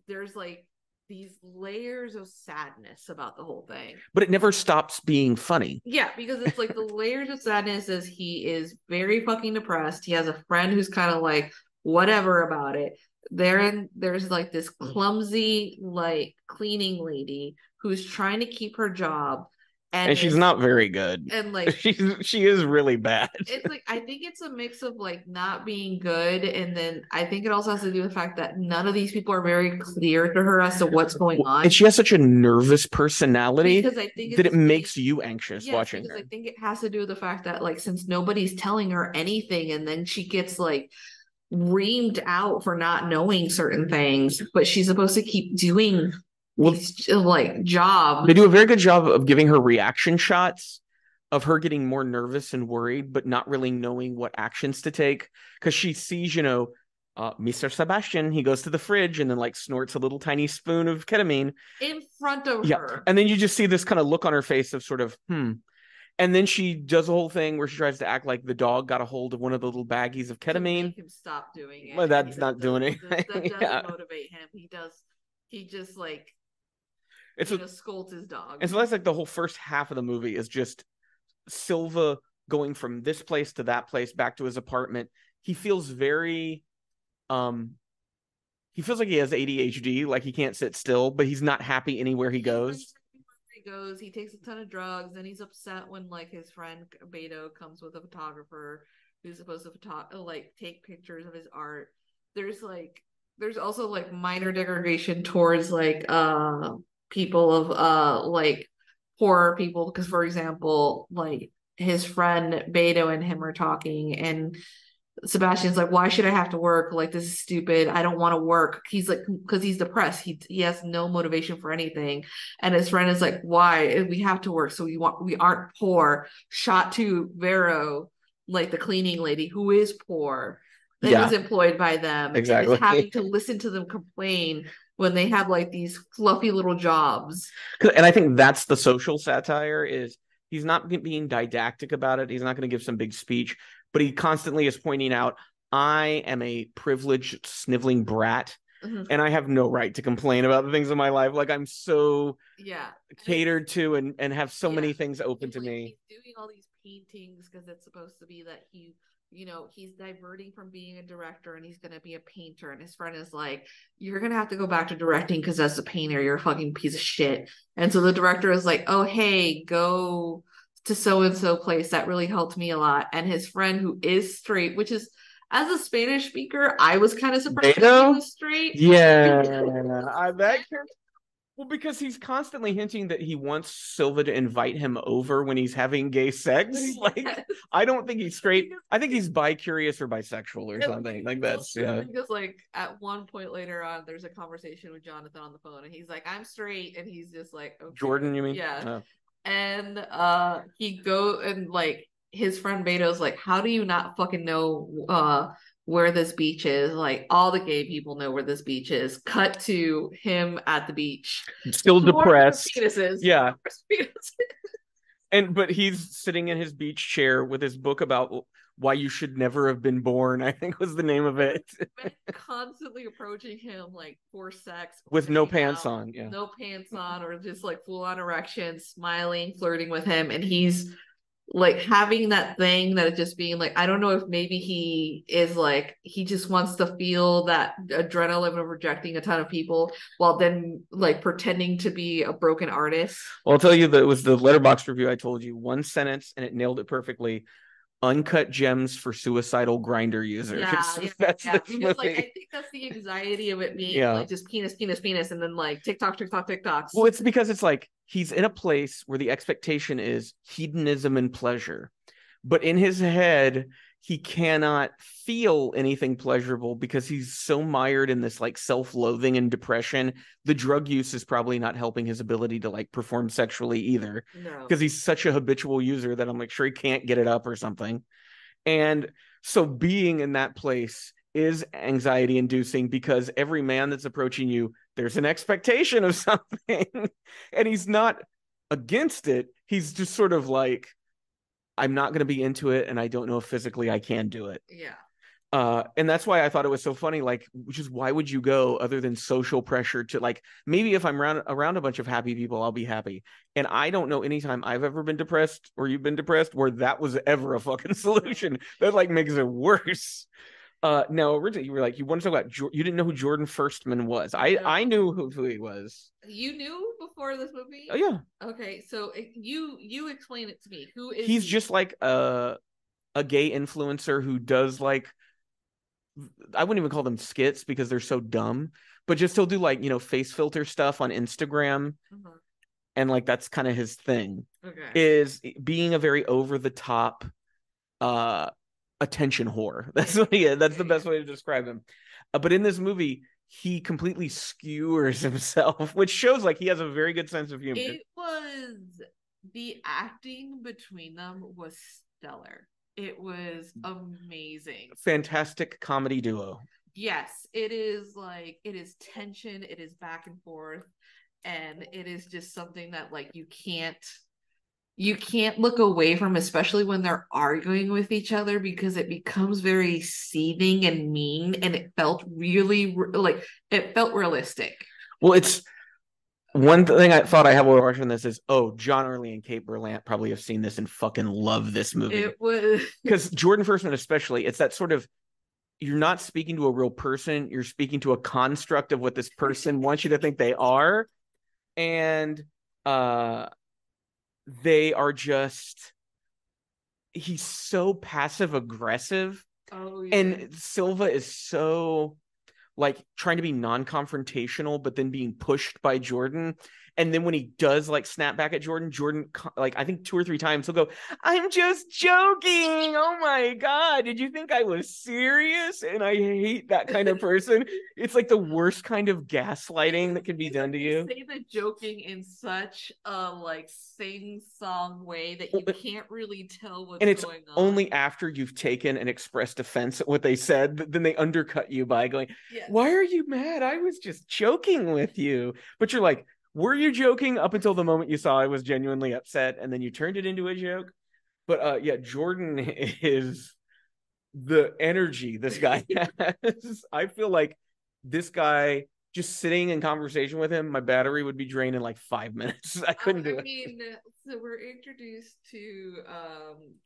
there's like these layers of sadness about the whole thing. But it never stops being funny. Yeah, because it's like the layers of sadness is he is very fucking depressed. He has a friend who's kind of like whatever about it. There's like this clumsy like cleaning lady who's trying to keep her job, and she's not very good. And like she is really bad. It's like I think it's a mix of like not being good, and then I think it also has to do with the fact that none of these people are very clear to her as to what's going on. And she has such a nervous personality because I think that it makes you anxious watching because her. I think it has to do with the fact that like since nobody's telling her anything, and then she gets like reamed out for not knowing certain things, but she's supposed to keep doing these like jobs. They do a very good job of giving her reaction shots of her getting more nervous and worried, but not really knowing what actions to take, because she sees, Mr. Sebastian, he goes to the fridge and then like snorts a little tiny spoon of ketamine in front of her. And then you just see this kind of look on her face of sort of, And then she does a whole thing where she tries to act like the dog got a hold of one of the little baggies of ketamine. To make him stop doing it. Well, that's not doing anything. That doesn't motivate him. He just like just scolds his dog. And so that's like the whole first half of the movie is just Silva going from this place to that place back to his apartment. He feels very he feels like he has ADHD, like he can't sit still, but he's not happy anywhere he goes. He takes a ton of drugs, and he's upset when like his friend Beto comes with a photographer who's supposed to like take pictures of his art. There's also like minor degradation towards like people of like poor people, because for example like his friend Beto and him are talking, and Sebastian's like, why should I have to work? Like, this is stupid. I don't want to work. He's like, because he's depressed. He has no motivation for anything. And his friend is like, why? We have to work. So we aren't poor. Shot to Vero, like the cleaning lady who is poor, that was employed by them. Exactly. And is having to listen to them complain when they have like these fluffy little jobs. And I think that's the social satire is he's not being didactic about it. He's not going to give some big speech, but he constantly is pointing out, I am a privileged, sniveling brat, and I have no right to complain about the things in my life. Like, I'm so catered to and have so many things open to me. He's doing all these paintings because it's supposed to be that he's diverting from being a director and he's going to be a painter. And his friend is like, you're going to have to go back to directing because as a painter, you're a fucking piece of shit. And so the director is like, oh, hey, go to so-and-so place. That really helped me a lot. And his friend who is straight, which is, as a Spanish speaker, I was kind of surprised that he was straight. Yeah. Well, because he's constantly hinting that he wants Silva to invite him over when he's having gay sex. Like, I don't think he's straight. I think he's bi-curious or bisexual or something. Like, that's, Because, like, at one point later on, there's a conversation with Jonathan on the phone, and he's like, I'm straight. And he's just like, okay. Jordan, you mean? Yeah. Oh. And he and like his friend Beto's like, how do you not fucking know where this beach is? Like, all the gay people know where this beach is. Cut to him at the beach, still depressed. Penises. Yeah. But he's sitting in his beach chair with his book about why you should never have been born, I think was the name of it. Men constantly approaching him like for sex with no pants on. Yeah, no pants on, or just like full on erection, smiling, flirting with him, and he's like having that thing that is just being like, I don't know if maybe he is like, he just wants to feel that adrenaline of rejecting a ton of people while then like pretending to be a broken artist. Well, I'll tell you that it was the Letterboxd review I told you, one sentence and it nailed it perfectly. uncut gems for suicidal grinder users. That's yeah. this Because movie. I think that's the anxiety of it being Yeah. just penis, penis, penis, and then TikToks. Well, it's because it's he's in a place where the expectation is hedonism and pleasure, but in his head he cannot feel anything pleasurable because he's so mired in this self-loathing and depression. The drug use is probably not helping his ability to perform sexually either, because he's such a habitual user that I'm sure he can't get it up or something. And so being in that place is anxiety inducing, because every man that's approaching you, there's an expectation of something, and he's not against it. He's just sort of I'm not going to be into it, and I don't know if physically I can do it. Yeah. And that's why I thought it was so funny, which is, why would you go other than social pressure to maybe if I'm around a bunch of happy people, I'll be happy. And I don't know any time I've ever been depressed or you've been depressed where that was ever a fucking solution. That makes it worse. Now, originally you were you want to talk about you didn't know who Jordan Firstman was. I knew who he was. You knew before this movie? Oh yeah. Okay, so you explain it to me. Who is He's just a gay influencer who does I wouldn't even call them skits because they're so dumb, but just he'll do face filter stuff on Instagram. And that's kind of his thing. Okay. Is being a very over the top attention whore. That's what he is. That's the best way to describe him. But in this movie, he completely skewers himself, which shows he has a very good sense of humor. The acting between them was stellar. It was amazing. Fantastic comedy duo. Yes, it is it is tension, it is back and forth, and it is just something that you can't look away from, especially when they're arguing with each other, because it becomes very seething and mean, and it felt really it felt realistic. Well, it's one thing I thought I had while watching this is, John Early and Kate Berlant probably have seen this and fucking love this movie. It was because Jordan Firstman especially, it's that sort of, you're not speaking to a real person, you're speaking to a construct of what this person wants you to think they are. And they are just, he's so passive aggressive. Oh yeah. And Silva is so trying to be non-confrontational, but then being pushed by Jordan. And then when he does snap back at Jordan, I think 2 or 3 times he'll go, "I'm just joking. Oh my God. Did you think I was serious?" And I hate that kind of person. It's the worst kind of gaslighting that can be done to you. Say the joking in such a sing-song way that you can't really tell what's going on. And it's only after you've taken and expressed offense at what they said, then they undercut you by going, yes, "Why are you mad? I was just joking with you." But you're were you joking up until the moment you saw I was genuinely upset, and then you turned it into a joke? But yeah, Jordan is the energy this guy has. I feel this guy, just sitting in conversation with him, my battery would be drained in 5 minutes. I couldn't do it. So we're introduced to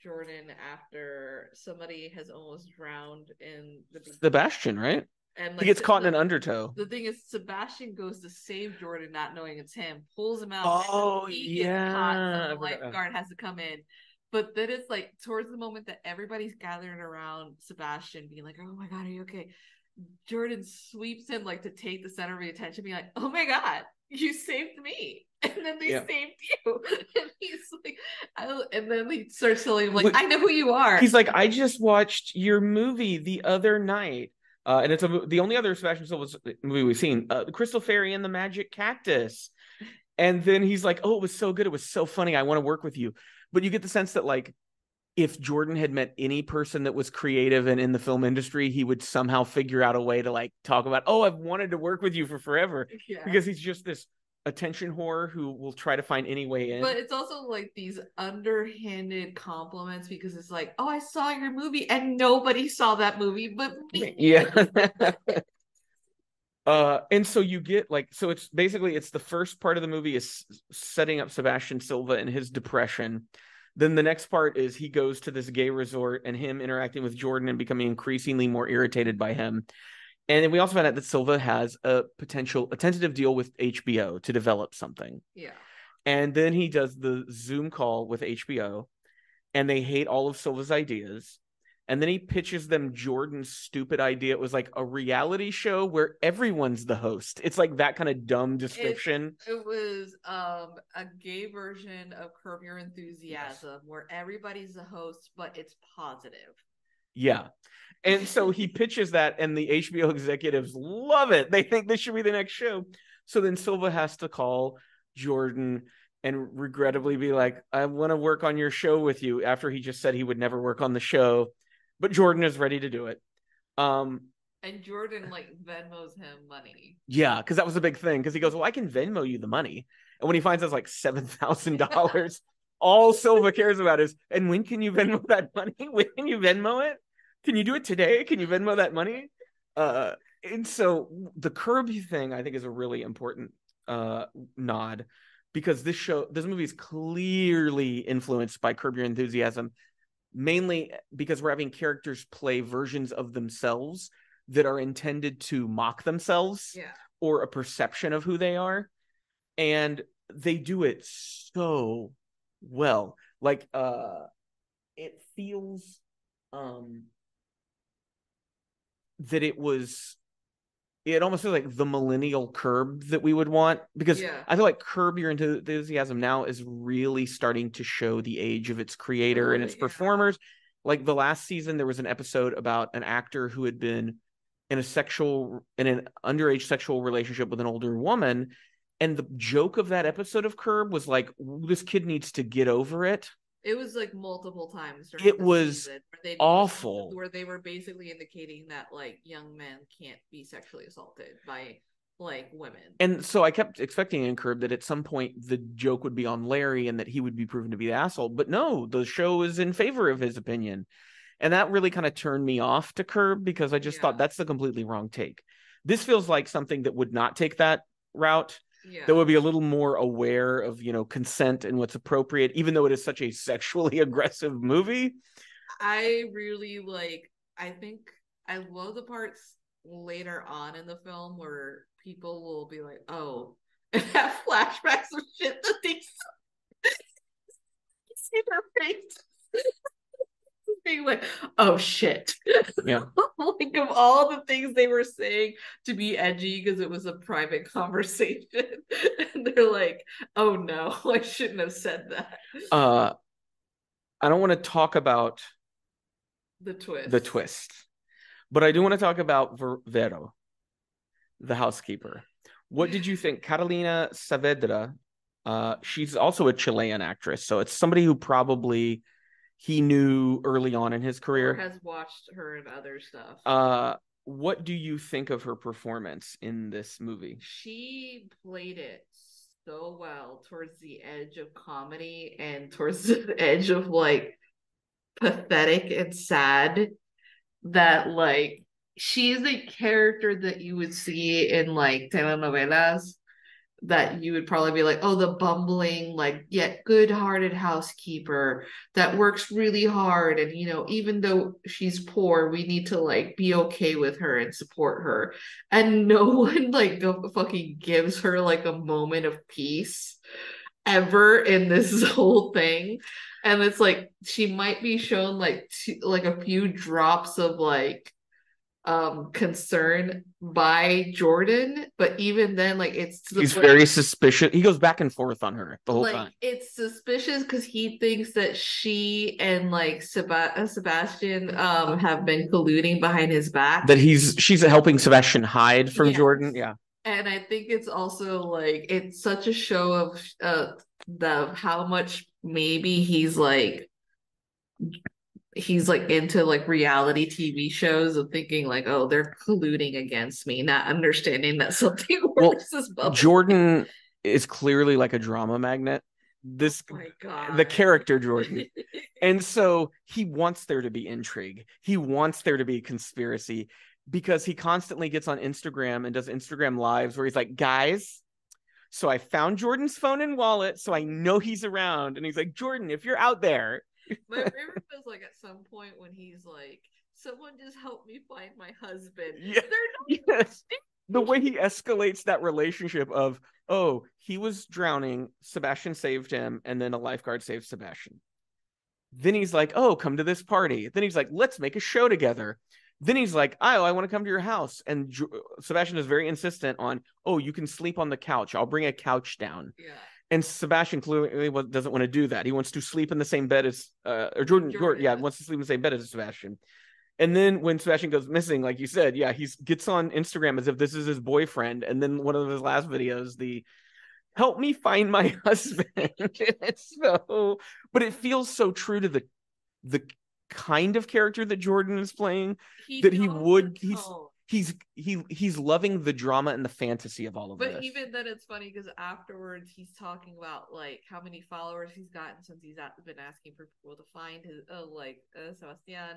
Jordan after somebody has almost drowned in the Sebastian, right? And he gets caught in an undertow. The thing is, Sebastian goes to save Jordan, not knowing it's him, pulls him out. Oh, he gets caught, so the lifeguard has to come in. But then it's towards the moment that everybody's gathering around Sebastian, being "Oh my God, are you okay?" Jordan sweeps in to take the center of the attention, being "Oh my God, you saved me." And then they saved you. And he's and then he starts telling him "I know who you are." He's "I just watched your movie the other night." And it's the only other Sebastian Silva movie we've seen, The Crystal Fairy and the Magic Cactus. And then he's "Oh, it was so good. It was so funny. I want to work with you." But you get the sense that if Jordan had met any person that was creative and in the film industry, he would somehow figure out a way to talk about, "Oh, I've wanted to work with you for forever." Yeah. Because he's just this attention whore who will try to find any way in. But it's also these underhanded compliments, because it's "Oh, I saw your movie," and nobody saw that movie but me. Yeah. And so you get so it's basically, it's the first part of the movie is setting up Sebastian Silva and his depression. Then the next part is he goes to this gay resort and him interacting with Jordan and becoming increasingly more irritated by him. And then we also found out that Silva has a tentative deal with HBO to develop something. Yeah. And then he does the Zoom call with HBO. and they hate all of Silva's ideas. And then he pitches them Jordan's stupid idea. It was like a reality show where everyone's the host. It's like that kind of dumb description. It was a gay version of Curb Your Enthusiasm, where everybody's the host, but it's positive. Yeah. And so he pitches that, and the HBO executives love it. They think this should be the next show. So then Silva has to call Jordan and regrettably be like, I want to work on your show with you, after he just said he would never work on the show. But Jordan is ready to do it. And Jordan like Venmos him money. Yeah, because that was a big thing. Because he goes, well, I can Venmo you the money. And when he finds it's like $7,000, all Silva cares about is, and when can you Venmo that money? When can you Venmo it? Can you do it today? Can you Venmo that money? And so the Curb thing, I think, is a really important nod, because this movie is clearly influenced by Curb Your Enthusiasm, mainly because we're having characters play versions of themselves that are intended to mock themselves or a perception of who they are. And they do it so well. Like, it feels that it almost feels like the millennial Curb that we would want, because I feel like Curb Your Enthusiasm now is really starting to show the age of its creator and its performers. Like the last season, there was an episode about an actor who had been in an underage sexual relationship with an older woman. And the joke of that episode of Curb was like, this kid needs to get over it. It was like multiple times. It was awful. Where they were basically indicating that like young men can't be sexually assaulted by like women. And so I kept expecting in Curb that at some point the joke would be on Larry and that he would be proven to be the asshole. But no, the show is in favor of his opinion. And that really kind of turned me off to Curb, because I just thought that's the completely wrong take. This feels like something that would not take that route. That would be a little more aware of, consent and what's appropriate, even though it is such a sexually aggressive movie. I really I think I love the parts later on in the film where people will be like, oh, and have flashbacks of shit that they see their face. Being like, oh shit. Yeah. Like, of all the things they were saying to be edgy because it was a private conversation, and they're like, oh no, I shouldn't have said that. I don't want to talk about the twist, but I do want to talk about Vero, the housekeeper. What did you think? Carolina Saavedra, she's also a Chilean actress, so it's somebody who probably he knew early on in his career. Or has watched her in other stuff. What do you think of her performance in this movie? She played it so well towards the edge of comedy and towards the edge of like pathetic and sad, that like she's a character that you would see in like telenovelas, that you would probably be like, oh, the bumbling, like, yet good-hearted housekeeper that works really hard. And, even though she's poor, we need to, like, be okay with her and support her. And no one, like, fucking gives her, like, a moment of peace ever in this whole thing. And it's, like, she might be shown, like, a few drops of, like, concern by Jordan, but even then, like, he's very suspicious. He goes back and forth on her the whole time. It's suspicious because he thinks that she and like Sebastian have been colluding behind his back, that she's helping Sebastian hide from Jordan. And I think it's also like it's such a show of how much maybe he's into like reality TV shows, of thinking like, oh, they're colluding against me, not understanding that something works as well. Jordan is clearly like a drama magnet. Oh my God. The character Jordan. And so he wants there to be intrigue. He wants there to be conspiracy, because he constantly gets on Instagram and does Instagram lives where he's like, guys, so I found Jordan's phone and wallet, so I know he's around. And he's like, Jordan, if you're out there. My favorite was like at some point when he's like, someone just help me find my husband. Yeah. Yes. The way he escalates that relationship of, oh, he was drowning, Sebastian saved him, and then a lifeguard saved Sebastian. Then he's like, oh, come to this party. Then he's like, let's make a show together. Then he's like, oh, I want to come to your house. And Sebastian is very insistent on, oh, you can sleep on the couch. I'll bring a couch down. Yeah. And Sebastian clearly doesn't want to do that. He wants to sleep in the same bed as, or Jordan, wants to sleep in the same bed as Sebastian. And then when Sebastian goes missing, like you said, he gets on Instagram as if this is his boyfriend. And then one of his last videos, help me find my husband. It's so, but it feels so true to the kind of character that Jordan is playing, he's loving the drama and the fantasy of all of this. But even then it's funny because afterwards he's talking about like how many followers he's gotten since he's been asking for people to find his Sebastian,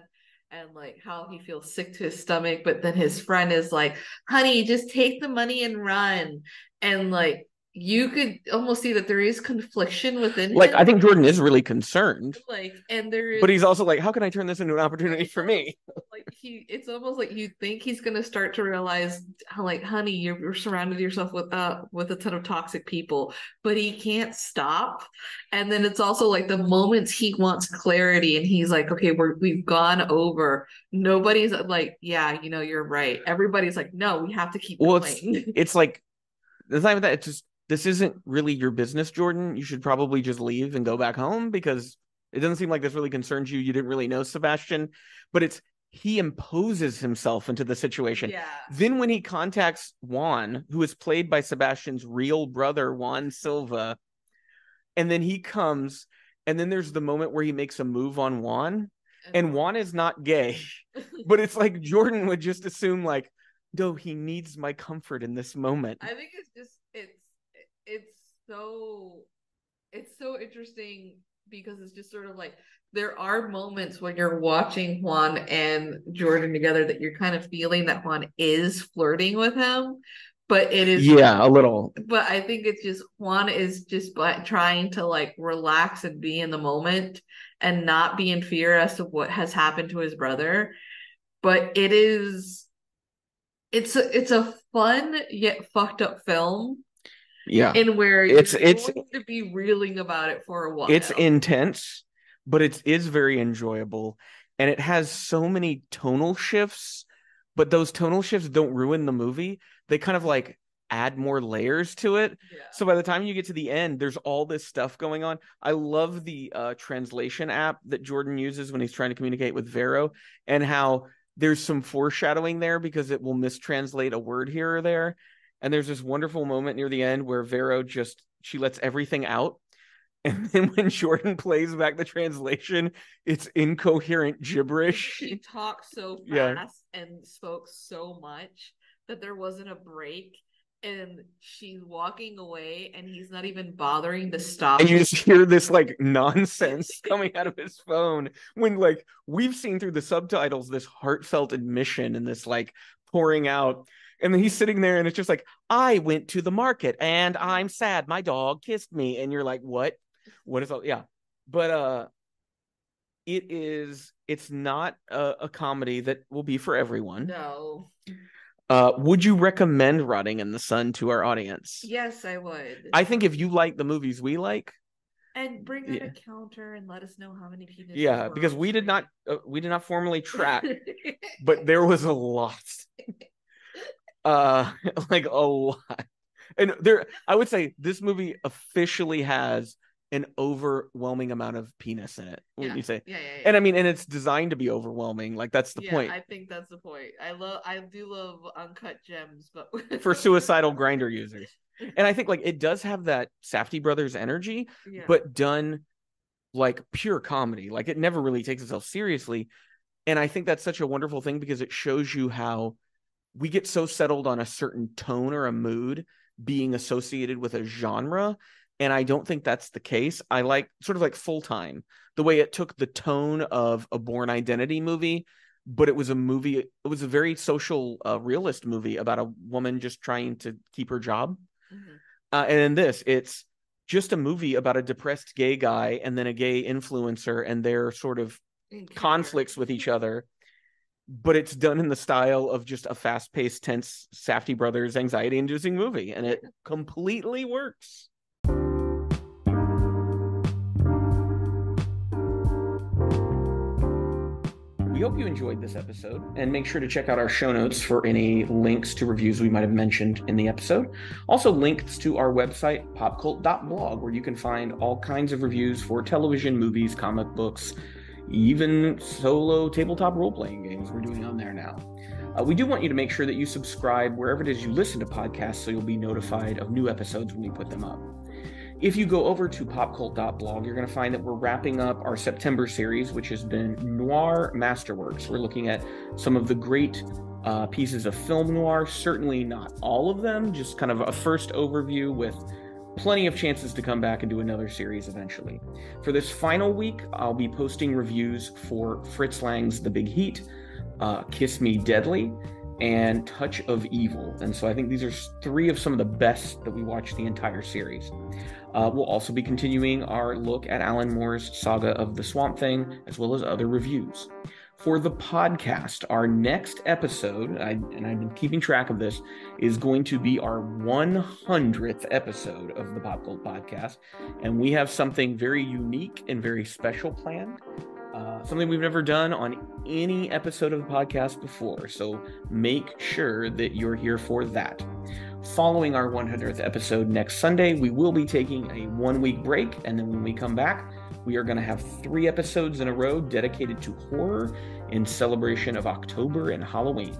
and like how he feels sick to his stomach, but then his friend is like, honey, just take the money and run. And like you could almost see that there is confliction within him. I think Jordan is really concerned. But he's also like, how can I turn this into an opportunity for me? It's almost like you think he's gonna start to realize how, like, honey, you're surrounded yourself with a ton of toxic people, but he can't stop. And then it's also like the moments he wants clarity and he's like, okay, we've gone over. Nobody's like, yeah, you're right. Everybody's like, no, we have to keep playing. It's like the time of that, it's just, this isn't really your business, Jordan. You should probably just leave and go back home because it doesn't seem like this really concerns you. You didn't really know Sebastian, but he imposes himself into the situation. Yeah. Then when he contacts Juan, who is played by Sebastian's real brother, Juan Silva, and then he comes, and then there's the moment where he makes a move on Juan, and Juan is not gay, but it's like Jordan would just assume like, no, he needs my comfort in this moment. I think it's just, it's so interesting because it's just sort of like there are moments when you're watching Juan and Jordan together that you're kind of feeling that Juan is flirting with him, but it is a little. But I think it's just Juan is just trying to like relax and be in the moment and not be in fear as to what has happened to his brother. But it's a fun yet fucked up film. Yeah, in where it's going to be reeling about it for a while. It's intense, but it is very enjoyable, and it has so many tonal shifts. But those tonal shifts don't ruin the movie. They kind of like add more layers to it. Yeah. So by the time you get to the end, there's all this stuff going on. I love the translation app that Jordan uses when he's trying to communicate with Vero, and how there's some foreshadowing there because it will mistranslate a word here or there. And there's this wonderful moment near the end where Vero she lets everything out. And then when Jordan plays back the translation, it's incoherent gibberish. She talked so fast and spoke so much that there wasn't a break. And she's walking away and he's not even bothering to stop. And you just hear this like nonsense coming out of his phone when like we've seen through the subtitles this heartfelt admission and this like pouring out. And then he's sitting there and it's just like, I went to the market and I'm sad. My dog kissed me. And you're like, what? What is all? Yeah. But it's not a comedy that will be for everyone. No. Would you recommend Rotting in the Sun to our audience? Yes, I would. I think if you like the movies we like. And bring out a counter and let us know how many people. Yeah, because we did not formally track, but there was a lot. Like a lot. And I would say this movie officially has an overwhelming amount of penis in it. Wouldn't you say? Yeah. And I mean, and it's designed to be overwhelming. Like that's the point. I think that's the point. I do love uncut gems, but for suicidal grinder users. And I think like it does have that Safdie Brothers energy, but done like pure comedy. Like it never really takes itself seriously. And I think that's such a wonderful thing because it shows you how we get so settled on a certain tone or a mood being associated with a genre. And I don't think that's the case. I like sort of like Full Time, the way it took the tone of a Bourne Identity movie, but it was a very social realist movie about a woman just trying to keep her job. Mm-hmm. And in this, it's just a movie about a depressed gay guy and then a gay influencer and their sort of conflicts with each other. But it's done in the style of just a fast-paced, tense Safdie Brothers anxiety-inducing movie. And it completely works. hope you enjoyed this episode, and make sure to check out our show notes for any links to reviews we might have mentioned in the episode. Also, links to our website, popcult.blog, where you can find all kinds of reviews for television, movies, comic books, even solo tabletop role-playing games we're doing on there now. We do want you to make sure that you subscribe wherever it is you listen to podcasts so you'll be notified of new episodes when we put them up. If you go over to popcult.blog, you're going to find that we're wrapping up our September series, which has been Noir Masterworks. We're looking at some of the great pieces of film noir, certainly not all of them, just kind of a first overview with plenty of chances to come back and do another series eventually. For this final week, I'll be posting reviews for Fritz Lang's The Big Heat, Kiss Me Deadly, and Touch of Evil. And so I think these are three of some of the best that we watched the entire series. We'll also be continuing our look at Alan Moore's Saga of the Swamp Thing, as well as other reviews. For the podcast, our next episode, and I've been keeping track of this, is going to be our 100th episode of the Pop Cult Podcast. And we have something very unique and very special planned. Something we've never done on any episode of the podcast before. So make sure that you're here for that. Following our 100th episode next Sunday, we will be taking a 1-week break. And then when we come back, we are going to have 3 episodes in a row dedicated to horror in celebration of October and Halloween.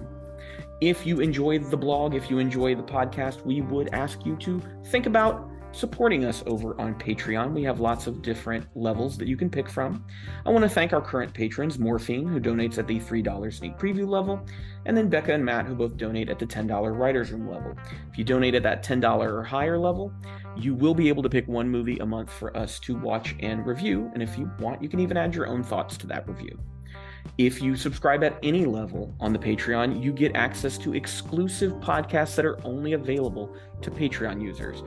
If you enjoyed the blog, if you enjoy the podcast, we would ask you to think about supporting us over on Patreon. We have lots of different levels that you can pick from. I want to thank our current patrons, Morphine, who donates at the $3 sneak preview level, and then Becca and Matt, who both donate at the $10 writer's room level. If you donate at that $10 or higher level, you will be able to pick one movie a month for us to watch and review, and if you want, you can even add your own thoughts to that review. If you subscribe at any level on the Patreon, you get access to exclusive podcasts that are only available to Patreon users.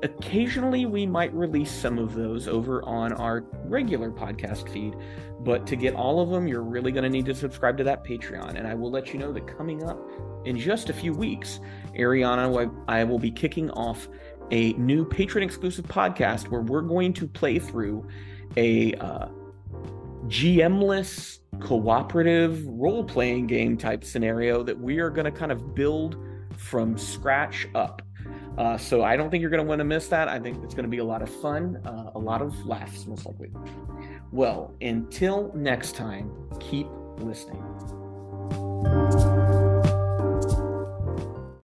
Occasionally, we might release some of those over on our regular podcast feed, but to get all of them, you're really going to need to subscribe to that Patreon. And I will let you know that coming up in just a few weeks, Ariana, I will be kicking off a new patron-exclusive podcast where we're going to play through a GM-less cooperative role-playing game type scenario that we are going to kind of build from scratch up. So I don't think you're going to want to miss that. I think it's going to be a lot of fun, a lot of laughs, most likely. Well, until next time, keep listening.